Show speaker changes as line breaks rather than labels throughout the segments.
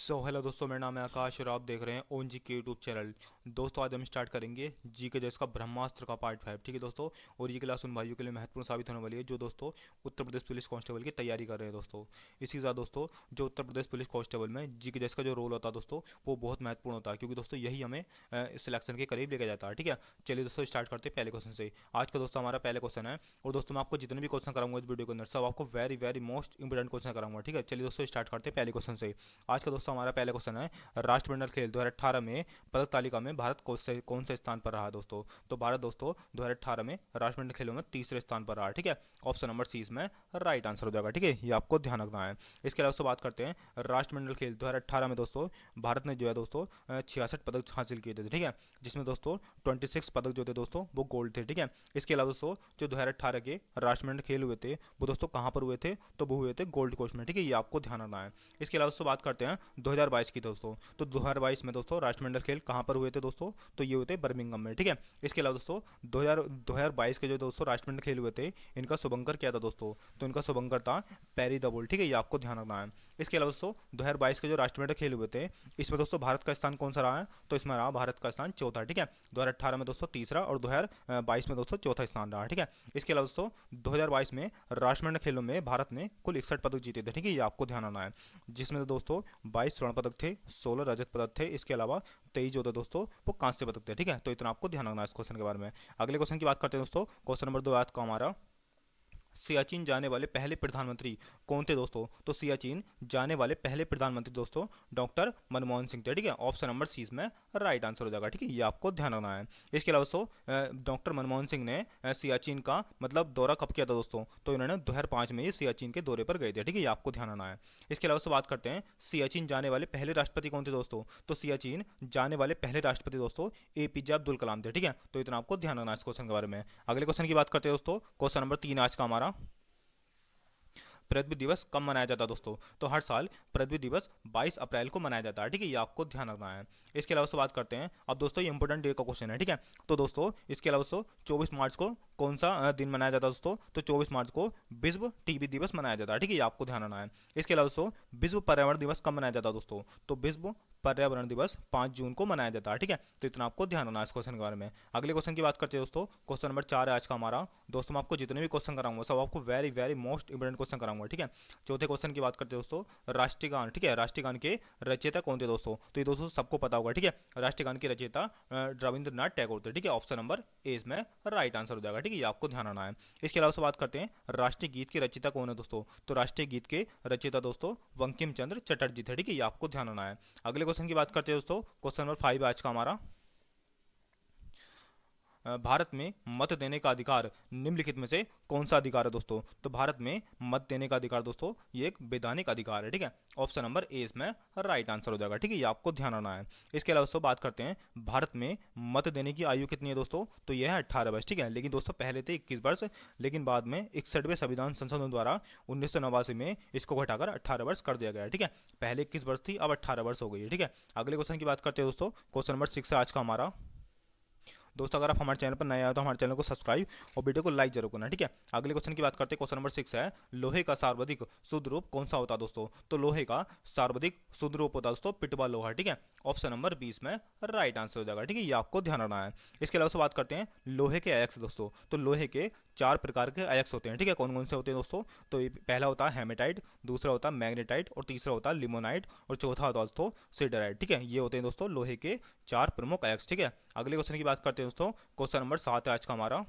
Hello दोस्तों, मेरा नाम है आकाश और आप देख रहे हैं ओन जी के यूट्यूब चैनल। दोस्तों आज हम स्टार्ट करेंगे जी के जैस का ब्रह्मास्त्र का पार्ट 5। ठीक है दोस्तों, और ये क्लास उन भाइयों के लिए महत्वपूर्ण साबित होने वाली है जो दोस्तों उत्तर प्रदेश पुलिस कांस्टेबल की तैयारी कर रहे हैं दोस्तों। इसी के साथ दोस्तों, जो उत्तर प्रदेश पुलिस कांस्टेबल में जी के जैस का जो रोल होता है दोस्तों, वो बहुत महत्वपूर्ण होता है, क्योंकि दोस्तों यही हमें सिलेक्शन के करीब लेके जाता है। ठीक है, चलिए दोस्तों स्टार्ट करते हैं पहले क्वेश्चन से। आज का दोस्तों हमारा पहले क्वेश्चन है, और दोस्तों मैं आपको जितने भी क्वेश्चन कराऊंगा इस वीडियो के अंदर, सब आपको very very most important question कराऊंगा। ठीक है, चलिए दोस्तों स्टार्ट करते हैं पहले क्वेश्चन से। आज का दोस्तों हमारा पहला क्वेश्चन है, राष्ट्रमंडल खेल 2018 में पदक तालिका में भारत कौन से स्थान पर रहा दोस्तों। तो भारत दोस्तों 2018 में राष्ट्रमंडल खेलों में तीसरे स्थान पर रहा। ठीक है, ऑप्शन नंबर सी इसमें राइट आंसर हो जाएगा। ठीक है, ये आपको ध्यान रखना है। इसके अलावा दोस्तों बात करते हैं राष्ट्रमंडल खेल 2018 में दोस्तों भारत ने जो है दोस्तों 66 पदक हासिल किए थे। ठीक है, जिसमें दोस्तों 26 पदक जो थे दोस्तों वो गोल्ड थे। ठीक है, इसके अलावा दोस्तों जो 2018 के राष्ट्रमंडल खेल हुए थे वो दोस्तों कहाँ पर हुए थे, तो वो हुए थे गोल्ड कोस्ट में। ठीक है, ये आपको ध्यान रखना है। इसके अलावा दोस्तों बात करते हैं 2022 की दोस्तों। तो 2022 में दोस्तों राष्ट्रमंडल खेल कहाँ पर हुए थे दोस्तों, तो ये हुए थे बर्मिंघम में। ठीक है, इसके अलावा दोस्तों 2022 के जो दोस्तों राष्ट्रमंडल खेल हुए थे, इनका शुभंकर क्या था दोस्तों, तो इनका शुभंकर था पैरी द बुल। ठीक है, ये आपको ध्यान रखना है। इसके अलावा दोस्तों 2022 के जो राष्ट्रमंडल खेल हुए थे, इसमें दोस्तों भारत का स्थान कौन सा रहा है, तो इसमें रहा भारत का स्थान चौथा। ठीक है, 2018 में दोस्तों तीसरा और 2022 में दोस्तों चौथा स्थान रहा। ठीक है, इसके अलावा दोस्तों 2022 में राष्ट्रमंडल खेलों में भारत ने कुल 61 पदक जीते थे। ठीक है, ये आपको ध्यान रखना है, जिसमें दोस्तों 22 स्वर्ण पदक थे, 16 रजत पदक थे, इसके अलावा 23 जो थे दोस्तों वो कांस्य पदक थे। ठीक है, तो इतना आपको ध्यान रखना है इस क्वेश्चन के बारे में। अगले क्वेश्चन की बात करते हैं दोस्तों, क्वेश्चन नंबर 2 आज का हमारा, सियाचिन जाने वाले पहले प्रधानमंत्री कौन थे दोस्तों। तो सियाचिन जाने वाले पहले प्रधानमंत्री दोस्तों डॉक्टर मनमोहन सिंह थे। ठीक है, ऑप्शन नंबर सी में राइट आंसर हो जाएगा। ठीक है, ये आपको ध्यान रखना है। इसके अलावा दोस्तों डॉक्टर मनमोहन सिंह ने सियाचिन का मतलब दौरा कब किया था दोस्तों, तो इन्होंने 2005 में ये सियाचिन के दौरे पर गए थे। ठीक है, ये आपको ध्यान रखना है। इसके अलावा बात करते हैं सियाचिन जाने वाले पहले राष्ट्रपति कौन थे दोस्तों। तो सियाचिन जाने वाले पहले राष्ट्रपति दोस्तों एपीजे अब्दुल कलाम थे। ठीक है, तो इतना आपको ध्यान रखना है इस क्वेश्चन के बारे में। अगले क्वेश्चन की बात करते हैं दोस्तों, क्वेश्चन नंबर 3 आज का हमारा, पृथ्वी दिवस कब मनाया जाता है दोस्तों। तो हर साल पृथ्वी दिवस 22 अप्रैल को मनाया जाता है। ठीक है, ये आपको ध्यान रखना है। इसके अलावा से बात करते हैं अब दोस्तों, ये इंपोर्टेंट डे का क्वेश्चन है। ठीक है, तो दोस्तों इसके अलावा दोस्तों 24 मार्च को कौन सा दिन मनाया जाता है दोस्तों, तो 24 मार्च को विश्व टीबी दिवस मनाया जाता है। ठीक है, ये आपको ध्यान रखना है। इसके अलावा दोस्तों विश्व पर्यावरण दिवस कब मनाया जाता है दोस्तों, तो विश्व पर्यावरण दिवस 5 जून को मनाया जाता है। ठीक है, तो इतना आपको ध्यान रखना है इस क्वेश्चन के बारे में। अगले क्वेश्चन की बात करते हैं दोस्तों, क्वेश्चन नंबर 4 है आज का हमारा। दोस्तों मैं आपको जितने भी क्वेश्चन कराऊंगा सब आपको very very most important question कराऊंगा। ठीक है, चौथे क्वेश्चन की बात करते हैं दोस्तों, राष्ट्रीय गान। ठीक है, राष्ट्रीय गान के रचयिता कौन थे दोस्तों, तो ये दोस्तों सबको पता होगा। ठीक है, राष्ट्रीय गान के रचयिता रविंद्रनाथ टैगोर थे। ठीक है, ऑप्शन नंबर ए इसमें राइट आंसर हो जाएगा। ठीक है, ये आपको ध्यान रखना है। इसके अलावा बात करते हैं राष्ट्रीय गीत के रचयिता कौन है दोस्तों, तो राष्ट्रीय गीत के रचयिता दोस्तों बंकिम चंद्र चटर्जी थे। ठीक है, ये आपको ध्यान रखना है। अगले क्वेश्चन की बात करते हैं दोस्तों, क्वेश्चन नंबर 5 आज का हमारा, भारत में मत देने का अधिकार निम्नलिखित में से कौन सा अधिकार है दोस्तों। तो भारत में मत देने का अधिकार दोस्तों ये एक वैधानिक अधिकार है। ठीक है, ऑप्शन नंबर ए इसमें राइट आंसर हो जाएगा। ठीक है, ये आपको ध्यान रखना है। इसके अलावा दोस्तों बात करते हैं भारत में मत देने की आयु कितनी है दोस्तों, तो यह है 18 वर्ष। ठीक है, लेकिन दोस्तों पहले थे 21 वर्ष, लेकिन बाद में 61वें संविधान संशोधन द्वारा 1989 में इसको घटाकर 18 वर्ष कर दिया गया। ठीक है, पहले 21 वर्ष थी, अब 18 वर्ष हो गई है। ठीक है, अगले क्वेश्चन की बात करते हैं दोस्तों, क्वेश्चन नंबर 6 है आज का हमारा। दोस्तों अगर आप हमारे चैनल पर नए आए तो हमारे चैनल को सब्सक्राइब और वीडियो को लाइक जरूर करना। ठीक है, अगले क्वेश्चन की बात करते हैं, क्वेश्चन नंबर 6 है, लोहे का सर्वाधिक शुद्ध रूप कौन सा होता है दोस्तों। तो लोहे का सर्वाधिक शुद्ध रूप होता है दोस्तों पिटवा लोहा। ठीक है, ऑप्शन नंबर 20 में राइट आंसर हो जाएगा। ठीक है, ये आपको ध्यान रखना है। इसके अलावा बात करते हैं लोहे के अयस्क दोस्तों। तो लोहे के 4 प्रकार के अयस्क होते हैं। ठीक है, कौन कौन से होते हैं दोस्तों, तो पहला होता है हेमेटाइट, दूसरा होता है मैग्नेटाइट, और तीसरा होता है लिमोनाइट, और चौथा होता है दोस्तों सिडराइट। ठीक है, ये होते हैं दोस्तों लोहे के 4 प्रमुख अयस्क। ठीक है, अगले क्वेश्चन की बात करते हैं दोस्तों, क्वेश्चन नंबर 7 है आज का हमारा,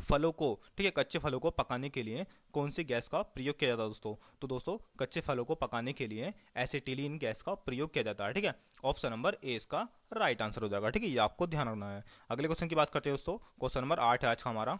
फलों को, ठीक है, कच्चे फलों को पकाने के लिए कौन सी गैस का प्रयोग किया जाता है दोस्तों। तो दोस्तों कच्चे फलों को पकाने के लिए एसिटिलीन गैस का प्रयोग किया जाता है। ठीक है, ऑप्शन नंबर ए इसका राइट आंसर हो जाएगा। ठीक है, ये आपको ध्यान रखना है। अगले क्वेश्चन की बात करते हैं दोस्तों, क्वेश्चन नंबर 8 है आज का हमारा,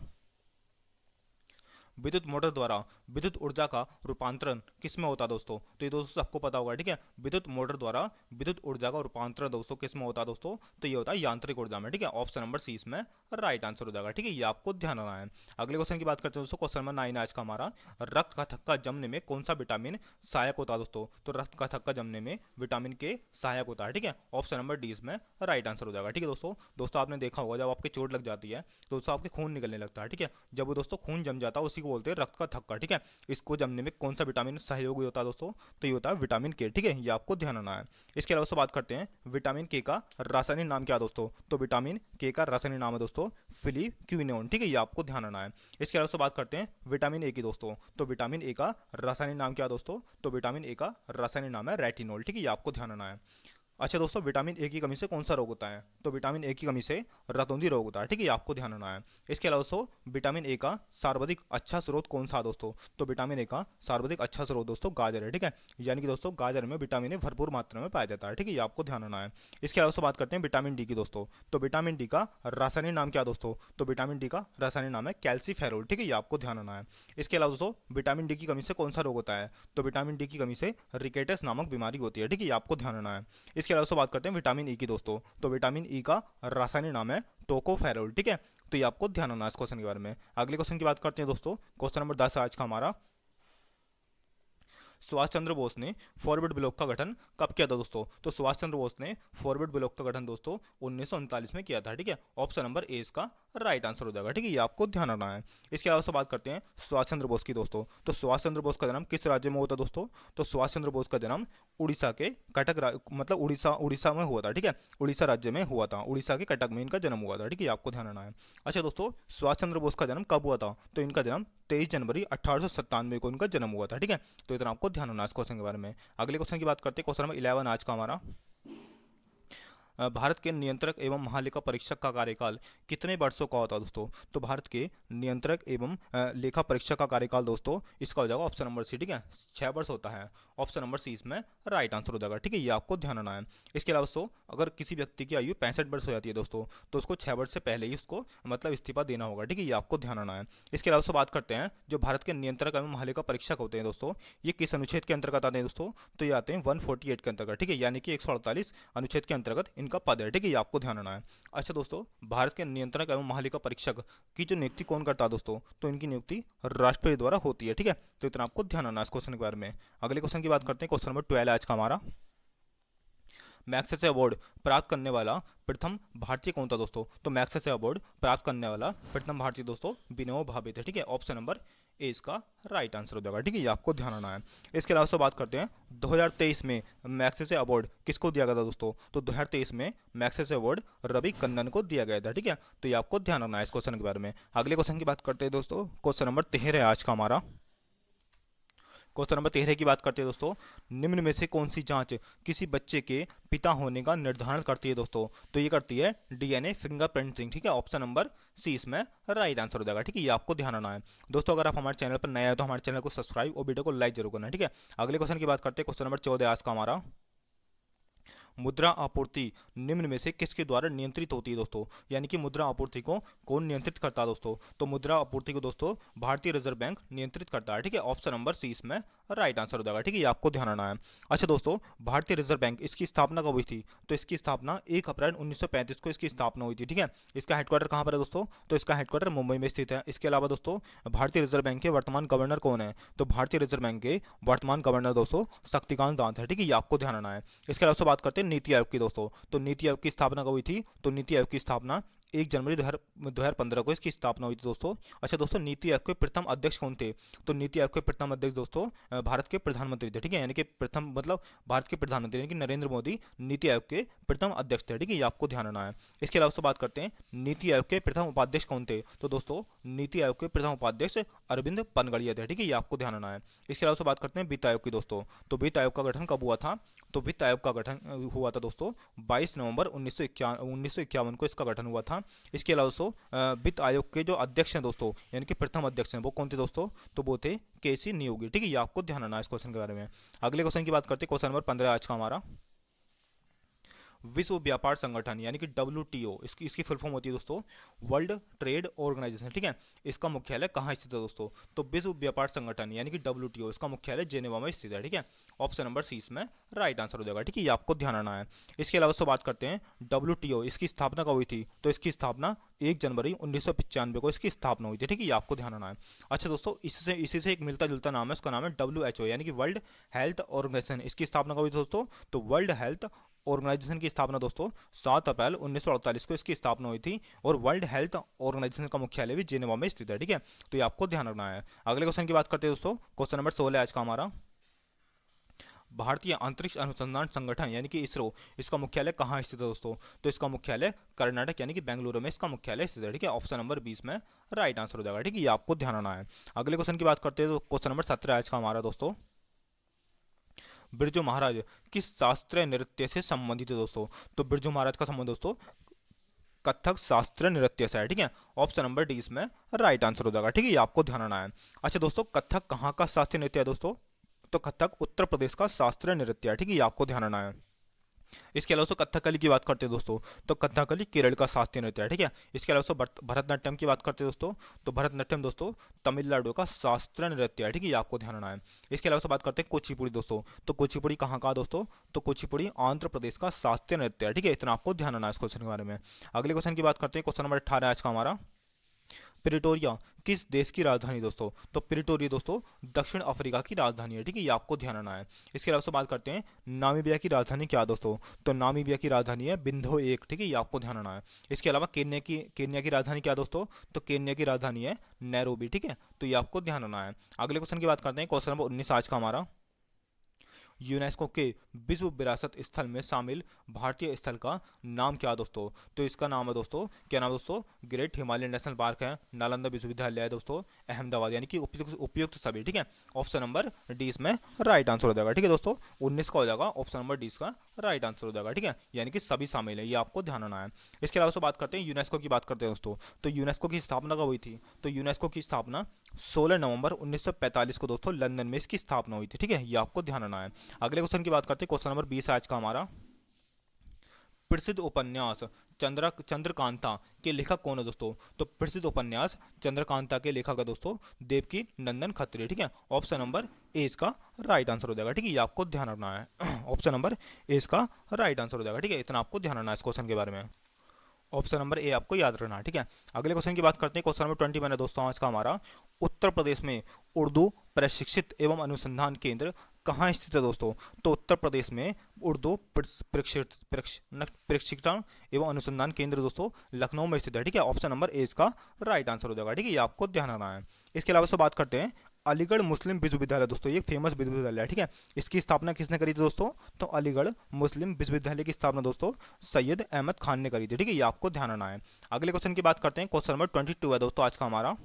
विद्युत मोटर द्वारा विद्युत ऊर्जा का रूपांतरण किसमें होता है दोस्तों। तो ये दोस्तों सबको पता होगा। ठीक है, विद्युत मोटर द्वारा विद्युत ऊर्जा का रूपांतरण दोस्तों किसमें होता है दोस्तों, तो ये होता है यांत्रिक ऊर्जा में। ठीक है, ऑप्शन नंबर सी इसमें राइट आंसर हो जाएगा। ठीक है, ये आपको ध्यान रखना है। अगले क्वेश्चन की बात करते हैं दोस्तों, क्वेश्चन नंबर 9 आज का हमारा, रक्त का थक्का जमने में कौन सा विटामिन सहायक होता है दोस्तों। तो रक्त का थक्का जमने में विटामिन के सहायक होता है। ठीक है, ऑप्शन नंबर डी इसमें राइट आंसर हो जाएगा। ठीक है दोस्तों आपने देखा होगा जब आपकी चोट लग जाती है तो दोस्तों आपके खून निकलने लगता है। ठीक है, जब वो दोस्तों खून जम जाता है उसी को बोलते हैं रक्त का थक्का, ठीक है। इसको जमने में कौन सा विटामिन सहयोगी होता है दोस्तों, तो ये होता है विटामिन के, ठीक है, ये आपको ध्यान रखना है। इसके अलावा बात करते हैं विटामिन के का रासायनिक नाम क्या है दोस्तों, तो विटामिन के का रासायनिक नाम है दोस्तों फिलिक्विनोन, ठीक है, ये आपको ध्यान रखना है। इसके अलावा बात करते हैं विटामिन ए की दोस्तों, तो विटामिन ए का रासायनिक नाम क्या है दोस्तों, तो विटामिन ए का रासायनिक नाम है रेटिनोल, ठीक है, ये आपको ध्यान रखना है। अच्छा दोस्तों, विटामिन ए की कमी से कौन सा रोग होता है, तो विटामिन ए की कमी से रतौंधी रोग होता है, ठीक है, ये आपको ध्यान रखना है। इसके अलावा दोस्तों विटामिन ए का सर्वाधिक अच्छा स्रोत कौन सा है दोस्तों, तो विटामिन ए का सर्वाधिक अच्छा स्रोत दोस्तों गाजर है, ठीक है, यानी कि दोस्तों गाजर में विटामिन ए भरपूर मात्रा में पाया जाता है, ठीक है, ये आपको ध्यान रखना है। इसके अलावा बात करते हैं विटामिन डी की दोस्तों, तो विटामिन डी का रासायनिक नाम क्या है दोस्तों, तो विटामिन डी का रासायनिक नाम है कैल्सीफेरोल, ठीक है, ये आपको ध्यान रखना है। इसके अलावा दोस्तों विटामिन डी की कमी से कौन सा रोग होता है, तो विटामिन डी की कमी से रिकेटस नामक बीमारी होती है, ठीक है, ये आपको ध्यान रखना है। इसके अलावा बात करते हैं विटामिन ई की दोस्तों, तो विटामिन ई का रासायनिक नाम है टोकोफेरोल, ठीक है, तो ये आपको ध्यान रखना है इस क्वेश्चन के बारे में। अगले क्वेश्चन की बात करते हैं दोस्तों, क्वेश्चन नंबर 10 आज का हमारा, सुभाष चंद्र बोस ने फॉरवर्ड ब्लॉक का गठन कब किया था दोस्तों, तो सुभाष चंद्र बोस ने फॉरवर्ड ब्लॉक का गठन दोस्तों 1939 में किया था, ठीक है, ऑप्शन नंबर ए इसका राइट आंसर हो जाएगा, ठीक है, ये आपको ध्यान रखना है। इसके अलावा बात करते हैं सुभाष चंद्र बोस की दोस्तों, तो सुभाष चंद्र बोस का जन्म किस राज्य में हुआ था दोस्तों, तो सुभाष चंद्र बोस का जन्म उड़ीसा के कटक मतलब उड़ीसा में हुआ था, ठीक है, उड़ीसा राज्य में हुआ था, उड़ीसा के कटक में इनका जन्म हुआ था, ठीक है, आपको ध्यान रखना है। अच्छा दोस्तों, सुभाष चंद्र बोस का जन्म कब हुआ था, तो इनका जन्म 23 जनवरी 1897 को इनका जन्म हुआ था, ठीक है, तो इतना आपको ध्यान रखना है इस क्वेश्चन के बारे में। अगले क्वेश्चन की बात करते हैं, क्वेश्चन नंबर 11 आज का हमारा, भारत के नियंत्रक एवं महालेखा परीक्षक का कार्यकाल कितने वर्षों का होता है दोस्तों, तो भारत के नियंत्रक एवं लेखा परीक्षक का कार्यकाल दोस्तों इसका हो जाएगा ऑप्शन नंबर सी, ठीक है, 6 वर्ष होता है, ऑप्शन नंबर सी इसमें राइट आंसर हो जाएगा, ठीक है, ये आपको ध्यान रखना है। इसके अलावा दोस्तों अगर किसी व्यक्ति की आयु 65 वर्ष हो जाती है दोस्तों, तो उसको 6 वर्ष से पहले ही उसको मतलब इस्तीफा देना होगा, ठीक है, ये आपको ध्यान रखना है। इसके अलावा बात करते हैं जो भारत के नियंत्रक एवं महालेखा परीक्षक होते हैं दोस्तों, ये किस अनुच्छेद के अंतर्गत आते हैं दोस्तों, तो ये आते हैं 148 के अंतर्गत, ठीक है, यानी कि 148 अनुच्छेद के अंतर्गत इनका पद है, ठीक है, आपको ध्यान रखना है। अच्छा दोस्तों, भारत के नियंत्रक एवं महालेखा परीक्षक की जो नियुक्ति कौन करता है दोस्तों, तो इनकी नियुक्ति राष्ट्रपति द्वारा होती है, ठीक है, तो इतना आपको ध्यान रखना है इस क्वेश्चन के बारे में। अगले क्वेश्चन की बात करते हैं, क्वेश्चन नंबर 12 आज का हमारा, मैग्सेसे अवार्ड प्राप्त करने वाला प्रथम भारतीय कौन था दोस्तों, तो मैग्सेसे अवार्ड प्राप्त करने वाला प्रथम भारतीय दोस्तों विनोबा भावे थे, ठीक है, ऑप्शन नंबर ए इसका राइट आंसर हो जाएगा, ठीक है, ये आपको ध्यान रखना है। इसके अलावा बात करते हैं 2023 में मैग्सेसे अवार्ड किसको दिया गया था दोस्तों, तो 2023 में मैग्सेसे अवार्ड रवि कन्नन को दिया गया था, ठीक है, तो ये आपको ध्यान रखना है इस क्वेश्चन के बारे में। अगले क्वेश्चन की बात करते हैं दोस्तों, क्वेश्चन नंबर 13 है आज का हमारा, क्वेश्चन नंबर 13 की बात करते हैं दोस्तों, निम्न में से कौन सी जांच किसी बच्चे के पिता होने का निर्धारण करती है दोस्तों, तो ये करती है डीएनए फिंगरप्रिंटिंग, ठीक है, ऑप्शन नंबर सी इसमें राइट आंसर हो जाएगा, ठीक है, ये आपको ध्यान रखना है। दोस्तों अगर आप हमारे चैनल पर नए आए तो हमारे चैनल को सब्सक्राइब और वीडियो को लाइक जरूर करना है, ठीक है। अगले क्वेश्चन की बात करते हैं, क्वेश्चन नंबर 14 आज का हमारा, मुद्रा आपूर्ति निम्न में से किसके द्वारा नियंत्रित होती है दोस्तों, यानी कि मुद्रा आपूर्ति को कौन नियंत्रित करता है दोस्तों, तो मुद्रा आपूर्ति को दोस्तों भारतीय रिजर्व बैंक नियंत्रित करता है, ठीक है, ऑप्शन नंबर सी इसमें राइट आंसर हो जाएगा, ठीक है, ये आपको ध्यान रखना है। अच्छा दोस्तों, भारतीय रिजर्व बैंक इसकी स्थापना कब हुई थी, तो इसकी स्थापना 1 अप्रैल 1935 को इसकी स्थापना हुई थी, ठीक है। इसका हेडक्वार्टर कहाँ पर है दोस्तों, तो इसका हेडक्वार्टर मुंबई में स्थित है। इसके अलावा दोस्तों भारतीय रिजर्व बैंक के वर्तमान गवर्नर कौन है, तो भारतीय रिजर्व बैंक के वर्तमान गवर्नर दोस्तों शक्तिकांत दास है, ठीक है, ये आपको ध्यान रखना है। इसके अलावा बात करते हैं नीति आयोग की दोस्तों, तो नीति आयोग की स्थापना कब हुई थी, तो नीति आयोग की स्थापना 1 जनवरी 2015 को इसकी स्थापना हुई थी दोस्तों। अच्छा दोस्तों, नीति आयोग के प्रथम अध्यक्ष कौन थे, तो नीति आयोग के प्रथम अध्यक्ष दोस्तों भारत के प्रधानमंत्री थे, ठीक है, यानी कि प्रथम मतलब भारत के प्रधानमंत्री यानी कि नरेंद्र मोदी नीति आयोग के प्रथम अध्यक्ष थे, ठीक है, ये आपको ध्यान रखना है। इसके अलावा बात करते हैं नीति आयोग के प्रथम उपाध्यक्ष कौन थे, तो दोस्तों नीति आयोग के प्रथम उपाध्यक्ष अरविंद पनगड़िया थे, ठीक है, ये आपको ध्यान रखना है। इसके अलावा बात करते हैं वित्त आयोग की दोस्तों, तो वित्त आयोग का गठन कब हुआ था, तो वित्त आयोग का गठन हुआ था दोस्तों 22 नवंबर 1951 को इसका गठन हुआ था। इसके अलावा वित्त आयोग के जो अध्यक्ष हैं दोस्तों यानी कि प्रथम अध्यक्ष हैं वो कौन थे दोस्तों, तो वो थे केसी नियोगी, ठीक है, ये आपको ध्यान रखना है इस क्वेश्चन के बारे में। अगले क्वेश्चन की बात करते हैं, क्वेश्चन नंबर 15 आज का हमारा, विश्व व्यापार संगठन यानी कि WTO इसकी फुल फॉर्म होती है दोस्तों वर्ल्ड ट्रेड ऑर्गेनाइजेशन, ठीक है, इसका मुख्यालय कहाँ स्थित है दोस्तों, तो विश्व व्यापार संगठन यानी कि WTO इसका मुख्यालय जेनेवा में स्थित है, ठीक है, ऑप्शन नंबर सी इसमें राइट आंसर हो जाएगा, ठीक है, ये आपको ध्यान रखना है। इसके अलावा बात करते हैं WTO इसकी स्थापना कब हुई थी, तो इसकी स्थापना 1 जनवरी 1995 को इसकी स्थापना हुई थी, ठीक है, ये आपको ध्यान रखना है। अच्छा दोस्तों, इसी से एक मिलता जुलता नाम है, उसका नाम है WHO, यानी कि वर्ल्ड हेल्थ ऑर्गेनाइजेशन। इसकी स्थापना कब हुई थी दोस्तों? तो वर्ल्ड हेल्थ ऑर्गेनाइजेशन की स्थापना दोस्तों 7 अप्रैल 1948 को इसकी स्थापना हुई थी, और वर्ल्ड हेल्थ ऑर्गेनाइजेशन का मुख्यालय भी जेनेवा में स्थित है, ठीक है, तो ये आपको ध्यान रखना है। अगले क्वेश्चन की बात करते हैं दोस्तों, क्वेश्चन नंबर 16 आज का हमारा। भारतीय अंतरिक्ष अनुसंधान संगठन यानी कि इसरो, इसका मुख्यालय कहाँ स्थित है दोस्तों? तो इसका मुख्यालय कर्नाटक यानी कि बेंगलुरु में इसका मुख्यालय स्थित है, ठीक है, ऑप्शन नंबर 20 में राइट आंसर हो जाएगा, ठीक है, ये आपको ध्यान रखना है। अगले क्वेश्चन की बात करते हैं तो क्वेश्चन नंबर 17 आज का हमारा दोस्तों। बिरजू महाराज किस शास्त्रीय नृत्य से संबंधित है दोस्तों? तो बिरजू महाराज का संबंध दोस्तों कथक शास्त्रीय नृत्य से है, ठीक है, ऑप्शन नंबर डी इसमें राइट आंसर हो जाएगा, ठीक है, ये आपको ध्यान रखना है। अच्छा दोस्तों, कथक कहाँ का शास्त्रीय नृत्य है दोस्तों? तो कथक उत्तर प्रदेश का शास्त्रीय नृत्य है, ठीक है, ये आपको ध्यान रखना है। इसके अलावा कथकली की बात करते हैं दोस्तों, तो कथकली केरल का शास्त्रीय नृत्य है, ठीक है। इसके अलावा भरतनाट्यम की बात करते हैं दोस्तों, तो भरतनाट्यम दोस्तों तमिलनाडु का शास्त्रीय नृत्य है, ठीक है, ये आपको ध्यान रखना है। इसके अलावा बात करते हैं कुचिपुड़ी दोस्तों, तो कुचिपुड़ी कहाँ का दोस्तों? तो कुचिपुड़ी आंध्र प्रदेश का शास्त्रीय नृत्य है, ठीक है, इतना आपको ध्यान रखना है इस क्वेश्चन के बारे में। अगले क्वेश्चन की बात करते हैं, क्वेश्चन नंबर 18 आज का हमारा। प्रिटोरिया किस देश की राजधानी दोस्तों? तो प्रिटोरिया दोस्तों दक्षिण अफ्रीका की राजधानी है, ठीक है, ये आपको ध्यान रखना है। इसके अलावा बात करते हैं नामीबिया की राजधानी क्या दोस्तों? तो नामीबिया की राजधानी है बिंदो एक, ठीक है, ये आपको ध्यान रखना है। इसके अलावा केन्या की राजधानी क्या दोस्तों? तो केन्या की राजधानी है नैरोबी, ठीक है, तो ये आपको ध्यान रखना है। अगले क्वेश्चन की बात करते हैं, क्वेश्चन नंबर 19 आज का हमारा। यूनेस्को के विश्व विरासत स्थल में शामिल भारतीय स्थल का नाम क्या है दोस्तों? तो इसका नाम है दोस्तों, क्या नाम है दोस्तों? ग्रेट हिमालयन नेशनल पार्क है, नालंदा विश्वविद्यालय है दोस्तों, अहमदाबाद, यानी कि उपयुक्त सभी, ठीक है, ऑप्शन नंबर डी इसमें राइट आंसर हो जाएगा, ठीक है दोस्तों, 19 का हो जाएगा, ऑप्शन नंबर डी इसका राइट आंसर हो जाएगा, ठीक है, यानी कि सभी शामिल है, ये आपको ध्यान रखना है। इसके अलावा बात करते हैं यूनेस्को की, बात करते हैं दोस्तों, तो यूनेस्को की स्थापना कब हुई थी? तो यूनेस्को की स्थापना 16 नवंबर 1945 को दोस्तों लंदन में इसकी स्थापना हुई थी, ठीक है, ये आपको ध्यान रखना है। अगले क्वेश्चन की बात करते हैं, क्वेश्चन नंबर 20 आज का हमारा। प्रसिद्ध उपन्यास चंद्रकांता के लेखक कौन है दोस्तों? तो प्रसिद्ध उपन्यास चंद्रकांता के लेखक है दोस्तों देवकी नंदन खत्री, ठीक है, ऑप्शन नंबर ए इसका राइट आंसर हो जाएगा, ठीक है, ये आपको ध्यान रखना है। ऑप्शन नंबर ए इसका राइट आंसर हो जाएगा, ठीक है, इतना आपको ध्यान रखना है इस क्वेश्चन के बारे में। ऑप्शन नंबर ए आपको याद रखना है, ठीक है। अगले क्वेश्चन की बात करते हैं, क्वेश्चन नंबर 21 है दोस्तों आज का हमारा। उत्तर प्रदेश में उर्दू प्रशिक्षित एवं अनुसंधान केंद्र कहाँ स्थित है दोस्तों? तो उत्तर प्रदेश में उर्दू प्रशिक्षण एवं अनुसंधान केंद्र दोस्तों लखनऊ में स्थित है, ठीक है, ऑप्शन नंबर ए इसका राइट आंसर हो जाएगा, ठीक है, ये आपको ध्यान रखना है। इसके अलावा से बात करते हैं अलीगढ़ मुस्लिम विश्वविद्यालय दोस्तों, ये फेमस विश्वविद्यालय है, ठीक है, इसकी स्थापना किसने करी थी दोस्तों? तो अलीगढ़ मुस्लिम विश्वविद्यालय की स्थापना दोस्तों सैयद अहमद खान ने करी थी, ठीक है, ये आपको ध्यान रखना है। अगले क्वेश्चन की बात करते हैं, क्वेश्चन नंबर 22 है दोस्तों आज का हमारा।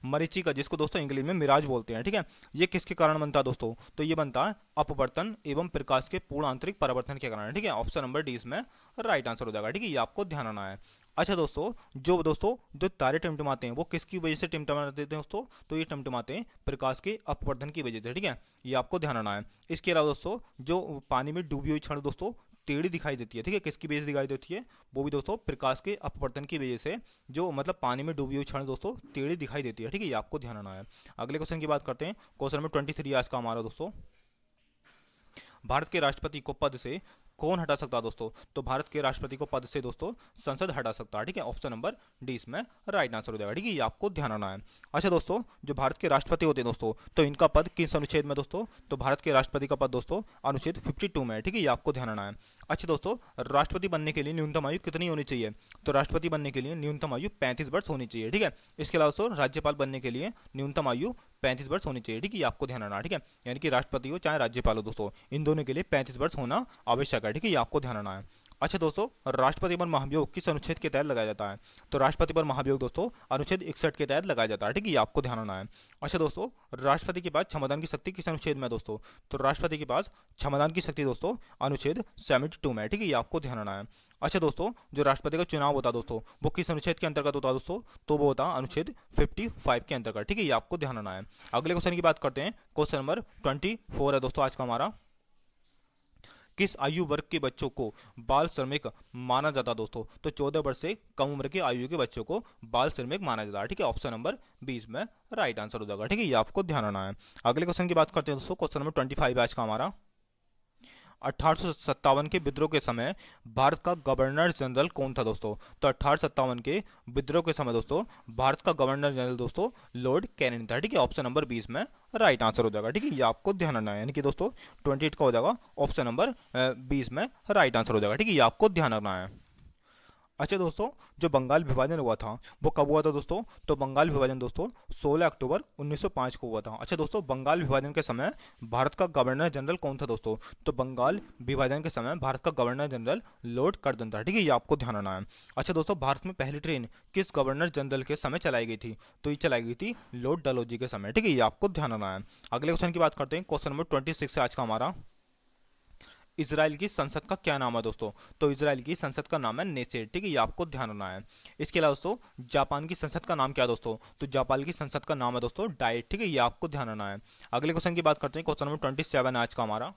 मरीचिका, जिसको दोस्तों इंग्लिश में मिराज बोलते हैं, ठीक है, ये किसके कारण बनता है दोस्तों? तो ये बनता है अपवर्तन एवं प्रकाश के पूर्ण आंतरिक परावर्तन के कारण, ठीक है, ऑप्शन नंबर डी इसमें राइट आंसर हो जाएगा, ठीक है, ये आपको ध्यान रखना है। अच्छा दोस्तों, जो तारे टिमटिमाते हैं वो किसकी वजह से टिमटिमाते हैं दोस्तों? तो ये टिमटिमाते हैं प्रकाश के अपवर्तन की वजह से, ठीक है, ये आपको ध्यान रखना है। इसके अलावा दोस्तों जो पानी में डूबी हुई क्षण दोस्तों टेढ़ी दिखाई देती है, ठीक है, किसकी वजह से दिखाई देती है? वो भी दोस्तों प्रकाश के अपवर्तन की वजह से, जो मतलब पानी में डूबी हुई क्षण दोस्तों टेढ़ी दिखाई देती है, ठीक है, ये आपको ध्यान रखना है। अगले क्वेश्चन की बात करते हैं, क्वेश्चन नंबर 23 आज का हमारा दोस्तों। भारत के राष्ट्रपति को पद से कौन हटा सकता है दोस्तों? तो भारत के राष्ट्रपति को पद से दोस्तों संसद हटा सकता है, ठीक है, ऑप्शन नंबर डी इसमें राइट आंसर हो जाएगा, ठीक है, ये आपको ध्यान रखना है। अच्छा दोस्तों, जो भारत के राष्ट्रपति होते हैं दोस्तों, तो इनका पद किस अनुच्छेद में दोस्तों? तो भारत के राष्ट्रपति का पद दोस्तों अनुच्छेद 52 में है, ठीक है, ये आपको ध्यान रखना है। अच्छा दोस्तों, राष्ट्रपति बनने के लिए न्यूनतम आयु कितनी होनी चाहिए? तो राष्ट्रपति बनने के लिए न्यूनतम आयु 35 वर्ष होनी चाहिए, ठीक है। इसके अलावा दोस्तों राज्यपाल बनने के लिए न्यूनतम आयु 35 वर्ष होनी चाहिए, ठीक है, ये आपको ध्यान रखना है, ठीक है, यानी कि राष्ट्रपति हो चाहे राज्यपाल हो दोस्तों, इन दोनों के लिए 35 वर्ष होना आवश्यक है, ठीक है, ये आपको ध्यान रखना है। अच्छा दोस्तों, राष्ट्रपति पर महाभियोग किस अनुच्छेद के तहत लगाया जाता है? तो राष्ट्रपति पर महाभियोग दोस्तों अनुच्छेद 61 के तहत लगाया जाता है, ठीक है, ये आपको ध्यान रखना है। अच्छा दोस्तों, राष्ट्रपति के पास क्षमतान की शक्ति किस अनुच्छेद में है दोस्तों? तो राष्ट्रपति के पास क्षमतान की शक्ति दोस्तों अनुच्छेद 72 में है, ठीक है, ये आपको ध्यान रखना है। अच्छा दोस्तों, जो राष्ट्रपति का चुनाव होता है दोस्तों वो किस अनुच्छेद के अंतर्गत होता है दोस्तों? तो वो होता है अनुच्छेद 55 के अंतर्गत, ठीक है, ये आपको ध्यान रखना है। अगले क्वेश्चन की बात करते हैं, क्वेश्चन नंबर 24 है दोस्तों आज का हमारा। किस आयु वर्ग के बच्चों को बाल श्रमिक माना जाता है दोस्तों? तो 14 वर्ष से कम उम्र के आयु के बच्चों को बाल श्रमिक माना जाता है, ठीक है, ऑप्शन नंबर 20 में राइट आंसर हो जाएगा, ठीक है, ये आपको ध्यान रखना है। अगले क्वेश्चन की बात करते हैं दोस्तों, क्वेश्चन नंबर 25 आज का हमारा। 1857 के विद्रोह के समय भारत का गवर्नर जनरल कौन था दोस्तों? तो 1857 के विद्रोह के समय दोस्तों भारत का गवर्नर जनरल दोस्तों लॉर्ड कैनिंग था। ठीक है, ऑप्शन नंबर 20 में राइट आंसर हो जाएगा। ठीक है, ये आपको ध्यान रखना है, यानी कि दोस्तों 28 का हो जाएगा ऑप्शन नंबर 20 में राइट आंसर हो जाएगा। ठीक है, ये आपको ध्यान रखना है। अच्छा दोस्तों, जो बंगाल विभाजन हुआ था वो कब हुआ था दोस्तों? तो बंगाल विभाजन दोस्तों 16 अक्टूबर 1905 को हुआ था। अच्छा दोस्तों, बंगाल विभाजन के समय भारत का गवर्नर जनरल कौन था दोस्तों? तो बंगाल विभाजन के समय भारत का गवर्नर जनरल लॉर्ड कर्जन था। ठीक है, ये आपको ध्यान रखना है। अच्छा दोस्तों, भारत में पहली ट्रेन किस गवर्नर जनरल के समय चलाई गई थी? तो ये चलाई गई थी लॉर्ड डलहौजी के समय। ठीक है, ये आपको ध्यान रखना है। अगले क्वेश्चन की बात करते हैं, क्वेश्चन नंबर 26 है आज का हमारा। इजराइल की संसद का क्या नाम है दोस्तों? तो इजराइल की संसद का नाम है नेसेट। ठीक है, ये आपको ध्यान रखना है। इसके अलावा दोस्तों जापान की संसद का नाम क्या है दोस्तों? तो जापान की संसद का नाम है दोस्तों डाइट। ठीक है, ये आपको ध्यान रखना है। अगले क्वेश्चन की बात करते हैं, क्वेश्चन नंबर 27 आज का हमारा।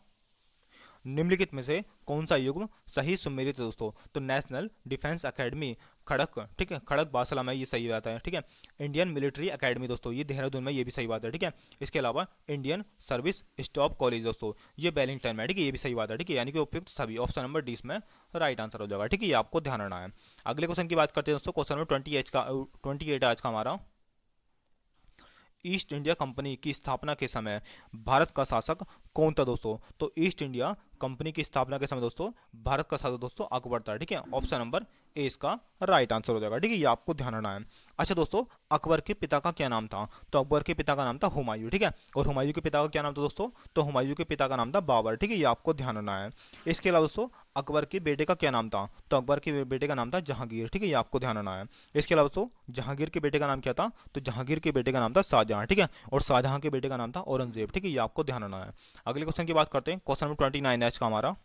निम्नलिखित में से कौन सा युग्म सही सुमेलित है दोस्तों? तो नेशनल डिफेंस एकेडमी खड़क, ठीक है, खड़क बासला में ये सही बात है। ठीक है, इंडियन मिलिट्री एकेडमी दोस्तों ये देहरादून में, ये भी सही बात है। ठीक है, इसके अलावा इंडियन सर्विस स्टॉप कॉलेज दोस्तों ये वेलिंगटन में। ठीक है, ये भी सही बात है। ठीक है, यानी कि उपयुक्त सभी ऑप्शन नंबर 20 में राइट आंसर हो जाएगा। ठीक है, ये आपको ध्यान रखना है। अगले क्वेश्चन की बात करते हैं दोस्तों, क्वेश्चन नंबर 28 आज का हमारा। ईस्ट इंडिया कंपनी की स्थापना के समय भारत का शासक कौन था दोस्तों? तो ईस्ट इंडिया कंपनी की स्थापना के समय दोस्तों भारत का शासक दोस्तों अकबर था। ठीक है, ऑप्शन नंबर ए इसका राइट आंसर हो जाएगा। ठीक है, ये आपको ध्यान रखना है। अच्छा दोस्तों, अकबर के पिता का क्या नाम था? तो अकबर के पिता का नाम था हुमायूं। ठीक है, और हुमायूं के पिता का क्या नाम था दोस्तों? तो हुमायूं के पिता का नाम था बाबर। ठीक है, ये आपको ध्यान रखना है। इसके अलावा दोस्तों अकबर के बेटे का क्या नाम था? तो अकबर के बेटे का नाम था जहांगीर। ठीक है, ये आपको ध्यान रखना है। इसके अलावा दोस्तों जहांगीर के बेटे का नाम क्या था? तो जहांगीर के बेटे का नाम था शाहजहां। ठीक है, और शाहजहां के बेटे का नाम था औरंगजेब। ठीक है, ये आपको ध्यान रखना है। अगले क्वेश्चन की बात करते हैं, क्वेश्चन नंबर 29 एच का हमारा।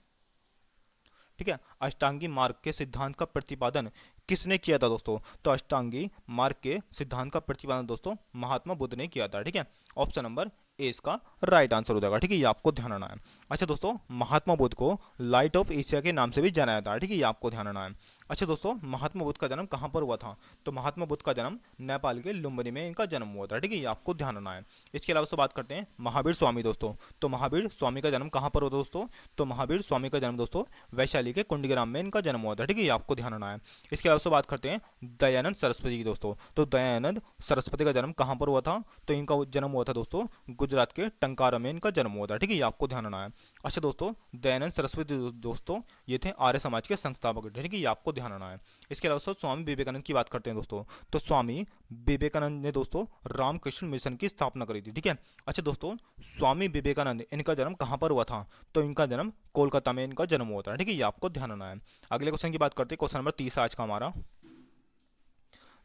ठीक है, अष्टांगी मार्ग के सिद्धांत का प्रतिपादन किसने किया था दोस्तों? तो अष्टांगी मार्ग के सिद्धांत का प्रतिपादन दोस्तों महात्मा बुद्ध ने किया था। ठीक है, ऑप्शन नंबर ए इसका राइट आंसर हो जाएगा। ठीक है, ये आपको ध्यान रखना है। अच्छा दोस्तों, महात्मा बुद्ध को लाइट ऑफ एशिया के नाम से भी जाना जाता है। ठीक है, ये आपको ध्यान रखना है। अच्छा दोस्तों, महात्मा बुद्ध का जन्म कहाँ पर हुआ था? तो महात्मा बुद्ध का जन्म नेपाल के लुम्बिनी में इनका जन्म हुआ था। ठीक है, ये आपको ध्यान रखना है। इसके अलावा से बात करते हैं महावीर स्वामी दोस्तों। तो महावीर स्वामी का जन्म कहाँ पर हुआ दोस्तों? तो महावीर स्वामी का जन्म दोस्तों वैशाली के कुंडीग्राम में इनका जन्म हुआ था। ठीक है, ये आपको ध्यान रखना है। इसके अलावा से बात करते हैं दयानंद सरस्वती की दोस्तों। तो दयानंद सरस्वती का जन्म कहाँ पर हुआ था? तो इनका जन्म हुआ था दोस्तों गुजरात के टंकारा में इनका जन्म हुआ था। ठीक है, ये आपको ध्यान रखना है। अच्छा दोस्तों, दयानंद सरस्वती दोस्तों ये थे आर्य समाज के संस्थापक। ठीक है, ये आपको ध्यान रखना है। इसके अलावा स्वामी विवेकानंद की बात करते हैं दोस्तों। तो स्वामी विवेकानंद ने दोस्तों रामकृष्ण मिशन की स्थापना करी थी। ठीक है, अच्छा दोस्तों, स्वामी विवेकानंद इनका जन्म कहाँ पर हुआ था? तो इनका जन्म कोलकाता में इनका जन्म हुआ था। ठीक है, ये आपको ध्यान रखना है। अगले क्वेश्चन की बात करते हैं, क्वेश्चन नंबर 30 आज का हमारा।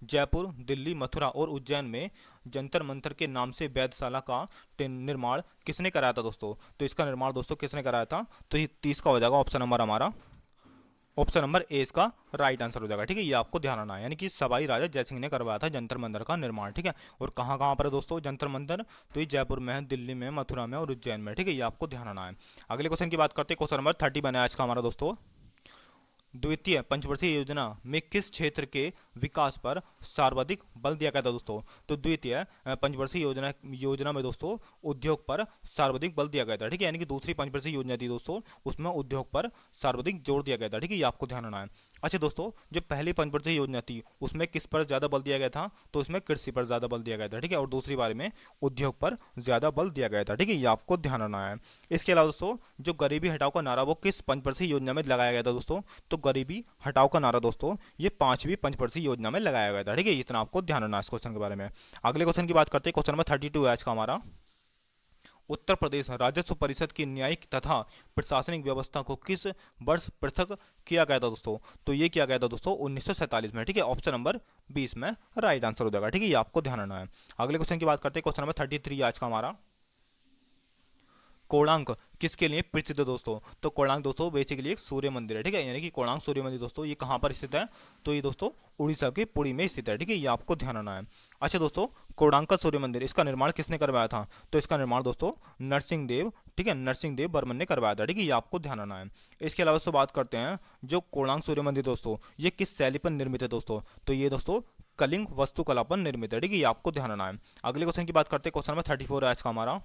जयपुर, दिल्ली, मथुरा और उज्जैन में जंतर मंतर के नाम से वेधशाला का निर्माण किसने कराया था दोस्तों? तो इसका निर्माण दोस्तों किसने कराया था? तो ये 30 का हो जाएगा ऑप्शन नंबर हमारा, ऑप्शन नंबर ए इसका राइट आंसर हो जाएगा। ठीक है, ये आपको ध्यान रखना है, यानी कि सवाई राजा जयसिंह ने करवाया था जंतर मंतर का निर्माण। ठीक है, और कहाँ कहाँ पर है दोस्तों जंतर मंतर? तो ये जयपुर में है, दिल्ली में, मथुरा में और उज्जैन में। ठीक है, ये आपको ध्यान रखना है। अगले क्वेश्चन की बात करते हैं, क्वेश्चन नंबर 30 बना है आज का हमारा दोस्तों। द्वितीय पंचवर्षीय योजना में किस क्षेत्र के विकास पर सर्वाधिक बल दिया गया था दोस्तों? तो द्वितीय पंचवर्षीय योजना में दोस्तों उद्योग पर सर्वाधिक बल दिया गया था। ठीक है, यानी कि दूसरी पंचवर्षीय योजना थी दोस्तों उसमें उद्योग पर सर्वाधिक जोर दिया गया था। ठीक है, ये आपको ध्यान रखना है। अच्छा दोस्तों, जो पहली पंचवर्षीय योजना थी उसमें किस पर ज्यादा बल दिया गया था? तो उसमें कृषि पर ज्यादा बल दिया गया था। ठीक है, और दूसरी बार में उद्योग पर ज्यादा बल दिया गया था। ठीक है, ये आपको ध्यान रखना है। इसके अलावा दोस्तों जो गरीबी हटाओ का नारा वो किस पंचवर्षीय योजना में लगाया गया था दोस्तों? तो गरीबी हटाओ का नारा दोस्तों ये 5वीं पंचवर्षीय योजना में लगाया गया था। ठीक है, इतना आपको ध्यान रखना है इस क्वेश्चन के बारे में। अगले क्वेश्चन की बात करते हैं, क्वेश्चन नंबर 32 है आज का हमारा। उत्तर प्रदेश राजस्व परिषद की न्यायिक तथा प्रशासनिक व्यवस्था को किस वर्ष पृथक किया गया था दोस्तों? तो ये किया गया था दोस्तों 1947 में। ठीक है, ऑप्शन नंबर 20 में राइट आंसर हो जाएगा। ठीक है, ये आपको ध्यान रखना है। अगले क्वेश्चन की बात करते हैं, क्वेश्चन नंबर 33 आज का हमारा। कोणार्क किसके लिए प्रसिद्ध है दोस्तों? तो कोणार्क दोस्तों बेसिकली एक सूर्य मंदिर है। ठीक है, यानी कि कोणार्क सूर्य मंदिर दोस्तों ये कहाँ पर स्थित है? तो ये दोस्तों उड़ीसा के पुरी में स्थित है। ठीक है, ये आपको ध्यान रखना है। अच्छा दोस्तों, कोणार्क का सूर्य मंदिर इसका निर्माण किसने करवाया था? तो इसका निर्माण दोस्तों नरसिंह देव, ठीक है, नरसिंह देव बर्मन ने करवाया था। ठीक है, ये आपको ध्यान रखना है। इसके अलावा से बात करते हैं जो कोणार्क सूर्य मंदिर दोस्तों ये किस शैली पर निर्मित है दोस्तों? तो ये दोस्तों कलिंग वास्तुकला पर निर्मित है। ठीक है, ये आपको ध्यान रखना है। अगले क्वेश्चन की बात करते हैं, क्वेश्चन नंबर 34 है आज का हमारा।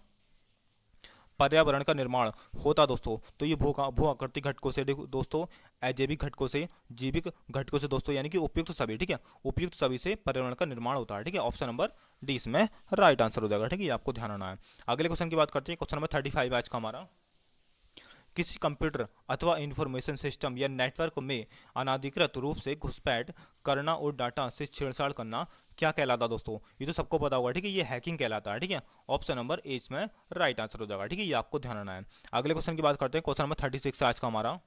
पर्यावरण का निर्माण होता दोस्तों, तो ये भू आकृति घटकों से दोस्तों, अजैविक घटकों से, जीविक घटकों से दोस्तों, यानी कि उपयुक्त सभी, ठीक है, उपयुक्त सभी से पर्यावरण का निर्माण होता है, ठीक है। ऑप्शन नंबर डी इसमें राइट आंसर हो जाएगा, ठीक है, ये आपको ध्यान रखना है। अगले क्वेश्चन की बात करते हैं, क्वेश्चन नंबर 35 आज का हमारा। किसी कंप्यूटर अथवा इंफॉर्मेशन सिस्टम या नेटवर्क में अनाधिकृत रूप से घुसपैठ करना और डाटा से छेड़छाड़ करना क्या कहलाता है दोस्तों? ये तो सबको पता होगा, ठीक है, ये हैकिंग कहलाता है, ठीक है। ऑप्शन नंबर ए इसमें राइट आंसर हो जाएगा, ठीक है, ये आपको ध्यान रखना है। अगले क्वेश्चन की बात करते हैं, क्वेश्चन नंबर 36 आज का हमारा।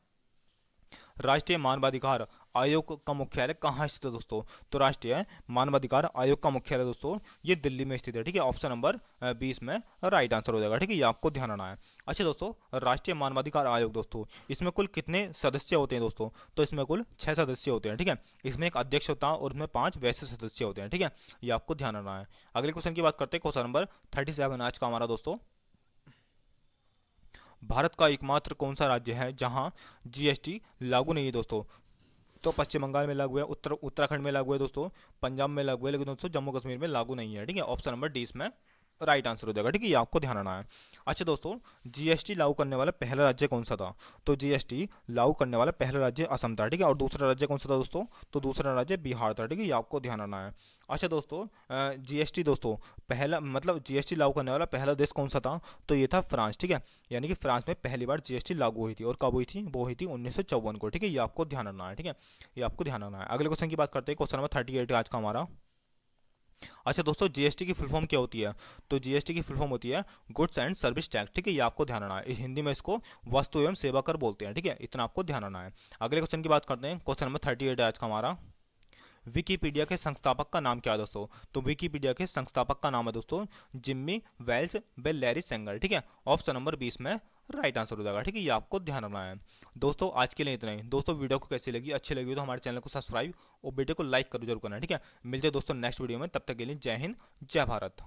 राष्ट्रीय मानवाधिकार आयोग का मुख्यालय कहाँ स्थित है दोस्तों? तो राष्ट्रीय मानवाधिकार आयोग का मुख्यालय दोस्तों ये दिल्ली में स्थित है, ठीक है। ऑप्शन नंबर 20 में राइट आंसर हो जाएगा, ठीक है, ये आपको ध्यान रखना है। अच्छा दोस्तों, राष्ट्रीय मानवाधिकार आयोग दोस्तों, इसमें कुल कितने सदस्य होते हैं दोस्तों? तो इसमें कुल 6 सदस्य होते हैं, ठीक है। इसमें एक अध्यक्ष होता है और इसमें 5 वैसे सदस्य होते हैं, ठीक है, ये आपको ध्यान रखना है। अगले क्वेश्चन की बात करते हैं, क्वेश्चन नंबर 37 आज का हमारा दोस्तों। भारत का एकमात्र कौन सा राज्य है जहां जीएसटी लागू नहीं है दोस्तों? तो पश्चिम बंगाल में लागू है, उत्तराखंड में लागू है दोस्तों, पंजाब में लागू है, लेकिन दोस्तों जम्मू कश्मीर में लागू नहीं है, ठीक है। ऑप्शन नंबर डी इसमें राइट आंसर हो जाएगा, ठीक है, ये आपको ध्यान रखना है। अच्छा दोस्तों, जीएसटी लागू करने वाला पहला राज्य कौन सा था? तो जीएसटी लागू करने वाला पहला राज्य असम था, ठीक है, और दूसरा राज्य कौन सा था दोस्तों? तो दूसरा राज्य बिहार था, ठीक है, ये आपको ध्यान रखना है। अच्छा दोस्तों, जीएसटी दोस्तों पहला मतलब जीएसटी लागू करने वाला पहला देश कौन सा था? तो ये था फ्रांस, ठीक है, यानी कि फ्रांस में पहली बार जीएसटी लागू हुई थी, और कब हुई थी? वो हुई थी 1954 को, ठीक है, ये आपको ध्यान रखना है, ठीक है, ये आपको ध्यान रखना है। अगले क्वेश्चन की बात करते हैं, क्वेश्चन नंबर 38 आज का हमारा। अच्छा दोस्तों, जीएसटी की फुल फॉर्म क्या होती है? तो जीएसटी की फुल फॉर्म होती है गुड्स एंड सर्विस टैक्स, ठीक है, ये आपको ध्यान रखना है। हिंदी में इसको वस्तु एवं सेवा कर बोलते हैं, ठीक है, इतना आपको ध्यान रखना है। अगले क्वेश्चन की बात करते हैं, क्वेश्चन नंबर 38 आज का हमारा। विकीपीडिया के संस्थापक का नाम क्या है दोस्तों? तो विकीपीडिया के संस्थापक का नाम है दोस्तों जिम्मी वेल्स बेल सेंगर, ठीक है। ऑप्शन नंबर 20 में राइट आंसर हो जाएगा, ठीक है, ये आपको ध्यान रखना है। दोस्तों आज के लिए इतना ही। दोस्तों वीडियो को कैसी लगी? अच्छी लगी तो हमारे चैनल को सब्सक्राइब और वीडियो को लाइक करो जरूर करना, ठीक है। मिलते हैं दोस्तों नेक्स्ट वीडियो में, तब तक के लिए जय हिंद, जय भारत।